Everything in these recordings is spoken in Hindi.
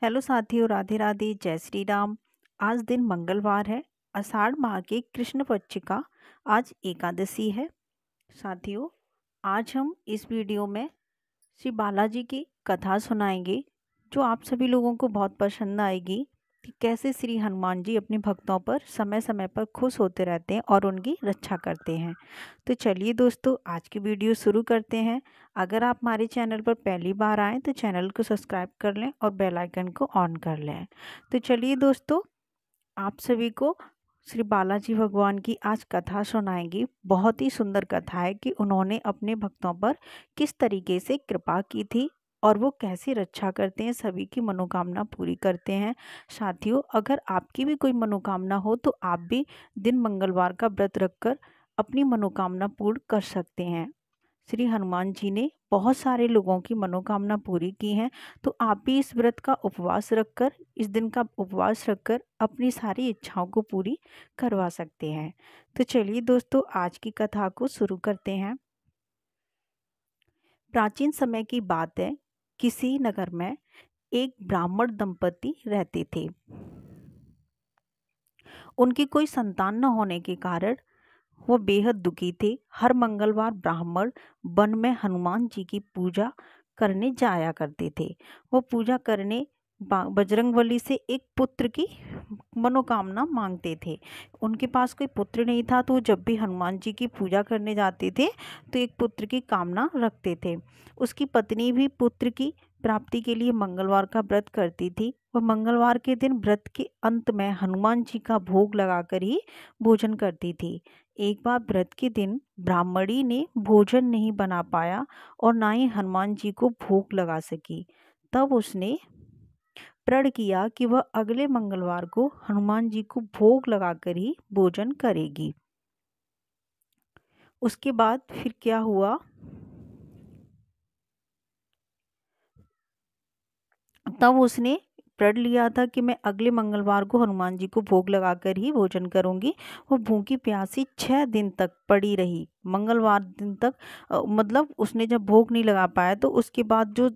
हेलो साथियों, राधे राधे, जय श्री राम। आज दिन मंगलवार है। आषाढ़ माह के कृष्ण पक्ष का आज एकादशी है। साथियों, आज हम इस वीडियो में श्री बालाजी की कथा सुनाएंगे, जो आप सभी लोगों को बहुत पसंद आएगी कि कैसे श्री हनुमान जी अपने भक्तों पर समय समय पर खुश होते रहते हैं और उनकी रक्षा करते हैं। तो चलिए दोस्तों, आज की वीडियो शुरू करते हैं। अगर आप हमारे चैनल पर पहली बार आएँ तो चैनल को सब्सक्राइब कर लें और बेल आइकन को ऑन कर लें। तो चलिए दोस्तों, आप सभी को श्री बालाजी भगवान की आज कथा सुनाएंगी। बहुत ही सुंदर कथा है कि उन्होंने अपने भक्तों पर किस तरीके से कृपा की थी और वो कैसे रक्षा करते हैं, सभी की मनोकामना पूरी करते हैं। साथियों, अगर आपकी भी कोई मनोकामना हो तो आप भी दिन मंगलवार का व्रत रखकर अपनी मनोकामना पूर्ण कर सकते हैं। श्री हनुमान जी ने बहुत सारे लोगों की मनोकामना पूरी की है, तो आप भी इस व्रत का उपवास रखकर, इस दिन का उपवास रखकर अपनी सारी इच्छाओं को पूरी करवा सकते हैं। तो चलिए दोस्तों, आज की कथा को शुरू करते हैं। प्राचीन समय की बात है। किसी नगर में एक ब्राह्मण दंपति रहते थे। उनकी कोई संतान न होने के कारण वो बेहद दुखी थे। हर मंगलवार ब्राह्मण वन में हनुमान जी की पूजा करने जाया करते थे। वो पूजा करने बजरंगबली से एक पुत्र की मनोकामना मांगते थे। उनके पास कोई पुत्र नहीं था, तो जब भी हनुमान जी की पूजा करने जाते थे तो एक पुत्र की कामना रखते थे। उसकी पत्नी भी पुत्र की प्राप्ति के लिए मंगलवार का व्रत करती थी। वह मंगलवार के दिन व्रत के अंत में हनुमान जी का भोग लगाकर ही भोजन करती थी। एक बार व्रत के दिन ब्राह्मणी ने भोजन नहीं बना पाया और ना ही हनुमान जी को भोग लगा सकी। तब उसने प्रण किया कि वह अगले मंगलवार को हनुमान जी को भोग लगाकर ही भोजन करेगी। उसके बाद फिर क्या हुआ, तब उसने प्रण लिया था कि मैं अगले मंगलवार को हनुमान जी को भोग लगाकर ही भोजन करूंगी। वो भूखी प्यासी 6 दिन तक पड़ी रही। मंगलवार दिन तक मतलब उसने जब भोग नहीं लगा पाया तो उसके बाद जो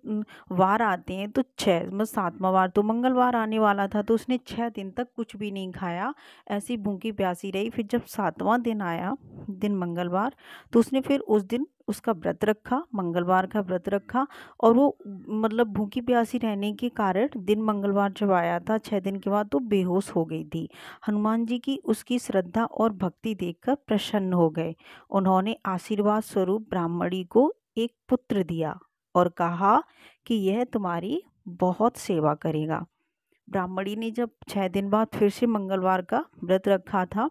वार आते हैं तो 6 मतलब 7वां वार तो मंगलवार आने वाला था, तो उसने 6 दिन तक कुछ भी नहीं खाया, ऐसी भूखी प्यासी रही। फिर जब 7वां दिन आया, दिन मंगलवार, तो उसने फिर उस दिन उसका व्रत रखा, मंगलवार का व्रत रखा। और वो मतलब भूखी प्यासी रहने के कारण दिन मंगलवार जब आया था 6 दिन के बाद, तो बेहोश हो गई थी। हनुमान जी की उसकी श्रद्धा और भक्ति देखकर प्रसन्न हो गए। उन्होंने आशीर्वाद स्वरूप ब्राह्मणी को एक पुत्र दिया और कहा कि यह तुम्हारी बहुत सेवा करेगा। ब्राह्मणी ने जब 6 दिन बाद फिर से मंगलवार का व्रत रखा था,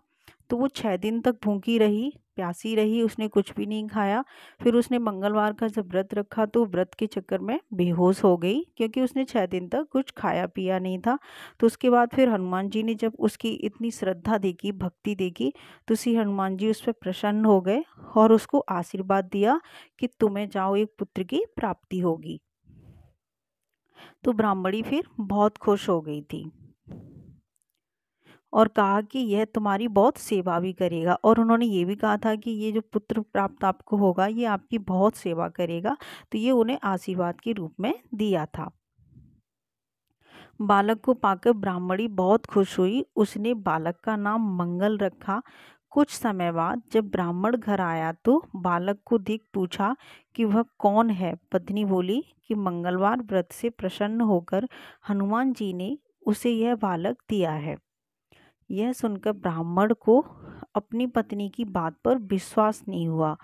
तो वो 6 दिन तक भूखी रही, प्यासी रही, उसने कुछ भी नहीं खाया। फिर उसने मंगलवार का जब व्रत रखा तो व्रत के चक्कर में बेहोश हो गई, क्योंकि उसने 6 दिन तक कुछ खाया पिया नहीं था। तो उसके बाद फिर हनुमान जी ने जब उसकी इतनी श्रद्धा देखी, भक्ति देखी, तो श्री हनुमान जी उस पर प्रसन्न हो गए और उसको आशीर्वाद दिया कि तुम्हें जाओ एक पुत्र की प्राप्ति होगी। तो ब्राह्मणी फिर बहुत खुश हो गई थी और कहा कि यह तुम्हारी बहुत सेवा भी करेगा। और उन्होंने ये भी कहा था कि ये जो पुत्र प्राप्त आपको होगा ये आपकी बहुत सेवा करेगा। तो ये उन्हें आशीर्वाद के रूप में दिया था। बालक को पाकर ब्राह्मणी बहुत खुश हुई। उसने बालक का नाम मंगल रखा। कुछ समय बाद जब ब्राह्मण घर आया तो बालक को देख पूछा कि वह कौन है। पत्नी बोली कि मंगलवार व्रत से प्रसन्न होकर हनुमान जी ने उसे यह बालक दिया है। यह सुनकर ब्राह्मण को अपनी पत्नी की बात पर विश्वास नहीं हुआ।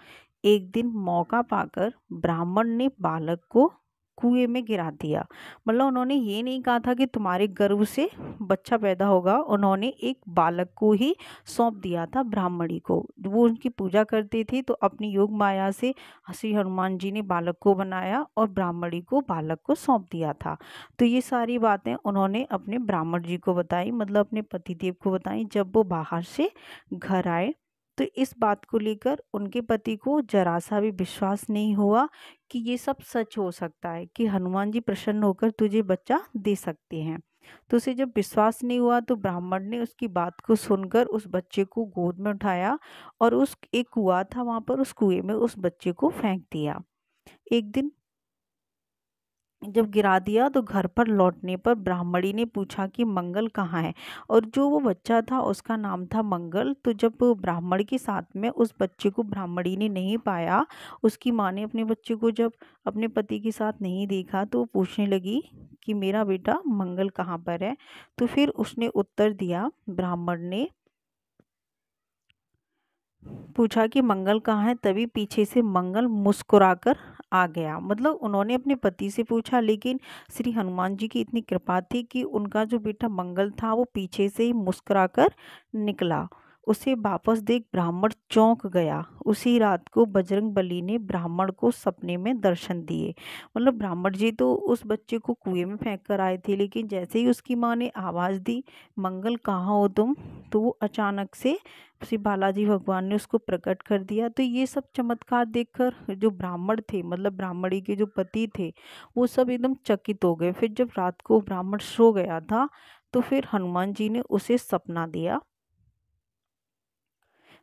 एक दिन मौका पाकर ब्राह्मण ने बालक को कुएं में गिरा दिया। मतलब उन्होंने ये नहीं कहा था कि तुम्हारे गर्भ से बच्चा पैदा होगा, उन्होंने एक बालक को ही सौंप दिया था ब्राह्मणी को। वो उनकी पूजा करती थी, तो अपनी योग माया से श्री हनुमान जी ने बालक को बनाया और ब्राह्मणी को बालक को सौंप दिया था। तो ये सारी बातें उन्होंने अपने ब्राह्मण जी को बताई, मतलब अपने पतिदेव को बताई। जब वो बाहर से घर आए तो इस बात को लेकर उनके पति को जरा सा भी विश्वास नहीं हुआ कि ये सब सच हो सकता है, कि हनुमान जी प्रसन्न होकर तुझे बच्चा दे सकते हैं। तो उसे जब विश्वास नहीं हुआ तो ब्राह्मण ने उसकी बात को सुनकर उस बच्चे को गोद में उठाया और उस एक कुआं था वहां पर, उस कुएं में उस बच्चे को फेंक दिया। एक दिन जब गिरा दिया तो घर पर लौटने पर ब्राह्मणी ने पूछा कि मंगल कहाँ है। और जो वो बच्चा था उसका नाम था मंगल। तो जब ब्राह्मण के साथ में उस बच्चे को ब्राह्मणी ने नहीं पाया, उसकी माँ ने अपने बच्चे को जब अपने पति के साथ नहीं देखा, तो वो पूछने लगी कि मेरा बेटा मंगल कहाँ पर है। तो फिर उसने उत्तर दिया, ब्राह्मण ने पूछा कि मंगल कहाँ है। तभी पीछे से मंगल मुस्कुराकर आ गया। मतलब उन्होंने अपने पति से पूछा, लेकिन श्री हनुमान जी की इतनी कृपा थी कि उनका जो बेटा मंगल था वो पीछे से ही मुस्कुराकर निकला। उसे वापस देख ब्राह्मण चौंक गया। उसी रात को बजरंगबली ने ब्राह्मण को सपने में दर्शन दिए। मतलब ब्राह्मण जी तो उस बच्चे को कुएं में फेंक कर आए थे, लेकिन जैसे ही उसकी माँ ने आवाज़ दी, मंगल कहाँ हो तुम, तो वो अचानक से श्री बालाजी भगवान ने उसको प्रकट कर दिया। तो ये सब चमत्कार देखकर जो ब्राह्मण थे, मतलब ब्राह्मणी के जो पति थे, वो सब एकदम चकित हो गए। फिर जब रात को ब्राह्मण सो गया था, तो फिर हनुमान जी ने उसे सपना दिया,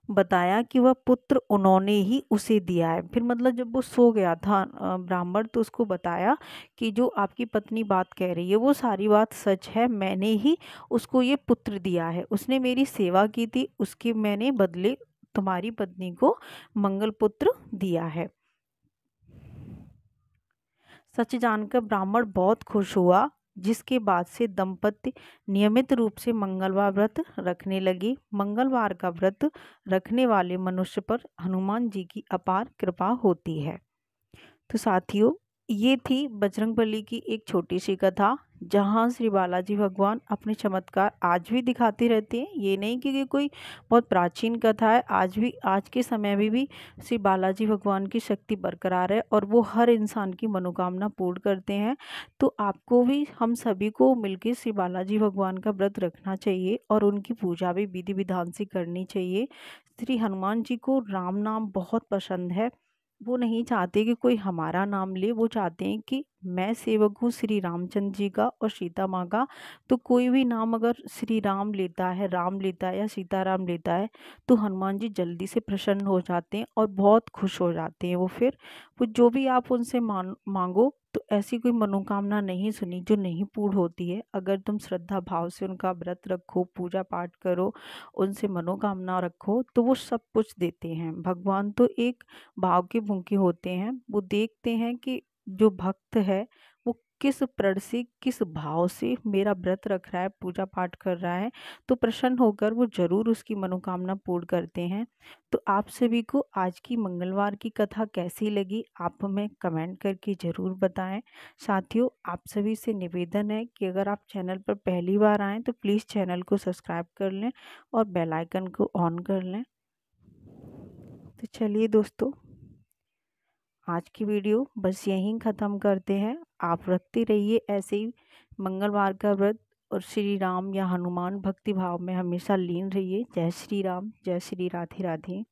बताया कि वह पुत्र उन्होंने ही उसे दिया है। फिर मतलब जब वो सो गया था ब्राह्मण, तो उसको बताया कि जो आपकी पत्नी बात कह रही है वो सारी बात सच है, मैंने ही उसको ये पुत्र दिया है। उसने मेरी सेवा की थी, उसके मैंने बदले तुम्हारी पत्नी को मंगल पुत्र दिया है। सच जानकर ब्राह्मण बहुत खुश हुआ, जिसके बाद से दंपति नियमित रूप से मंगलवार व्रत रखने लगे। मंगलवार का व्रत रखने वाले मनुष्य पर हनुमान जी की अपार कृपा होती है। तो साथियों, ये थी बजरंगबली की एक छोटी सी कथा, जहाँ श्री बालाजी भगवान अपने चमत्कार आज भी दिखाते रहते हैं। ये नहीं कि ये कोई बहुत प्राचीन कथा है, आज भी, आज के समय में भी श्री बालाजी भगवान की शक्ति बरकरार है और वो हर इंसान की मनोकामना पूर्ण करते हैं। तो आपको भी, हम सभी को मिलकर श्री बालाजी भगवान का व्रत रखना चाहिए और उनकी पूजा भी विधि विधान से करनी चाहिए। श्री हनुमान जी को राम नाम बहुत पसंद है। वो नहीं चाहते कि कोई हमारा नाम ले, वो चाहते हैं कि मैं सेवक हूँ श्री रामचंद्र जी का और सीता माँ का। तो कोई भी नाम अगर श्री राम लेता है, राम लेता है या सीताराम लेता है, तो हनुमान जी जल्दी से प्रसन्न हो जाते हैं और बहुत खुश हो जाते हैं। वो जो भी आप उनसे मांगो, तो ऐसी कोई मनोकामना नहीं सुनी जो नहीं पूर्ण होती है। अगर तुम श्रद्धा भाव से उनका व्रत रखो, पूजा पाठ करो, उनसे मनोकामना रखो, तो वो सब कुछ देते हैं। भगवान तो एक भाव के भूखे होते हैं। वो देखते हैं कि जो भक्त है वो किस प्रण से, किस भाव से मेरा व्रत रख रहा है, पूजा पाठ कर रहा है, तो प्रसन्न होकर वो जरूर उसकी मनोकामना पूर्ण करते हैं। तो आप सभी को आज की मंगलवार की कथा कैसी लगी, आप हमें कमेंट करके ज़रूर बताएं। साथियों, आप सभी से निवेदन है कि अगर आप चैनल पर पहली बार आएँ तो प्लीज़ चैनल को सब्सक्राइब कर लें और बेल आइकन को ऑन कर लें। तो चलिए दोस्तों, आज की वीडियो बस यहीं ख़त्म करते हैं। आप रखते रहिए ऐसे ही मंगलवार का व्रत और श्री राम या हनुमान भक्ति भाव में हमेशा लीन रहिए। जय श्री राम, जय श्री राधे राधे।